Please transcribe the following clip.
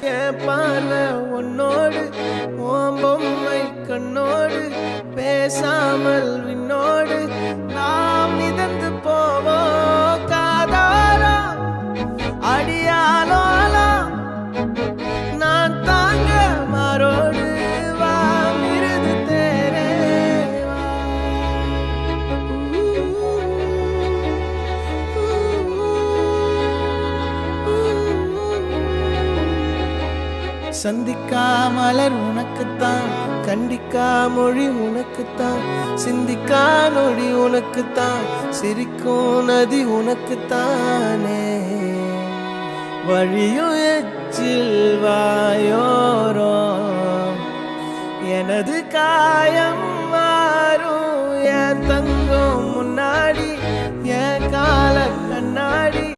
என் பார்வை உன்னோடு ஓம்பொம்மை கண்ணோடு பேசாமல் விண்ணோடு நாம் மிதந்து போவோம் காதாரா அடியாலோலா நான் தாங்க மாறோடு வா மிருது தேரே சந்திக்கா மலர் உனக்குத்தான் கண்டிக்கா மொழி உனக்குத்தான் சிந்திக்கா நொடி உனக்குத்தான் சிரிக்கும் நதி உனக்குத்தானே வழியும் எச்சில் வாயோரோ எனது காயம்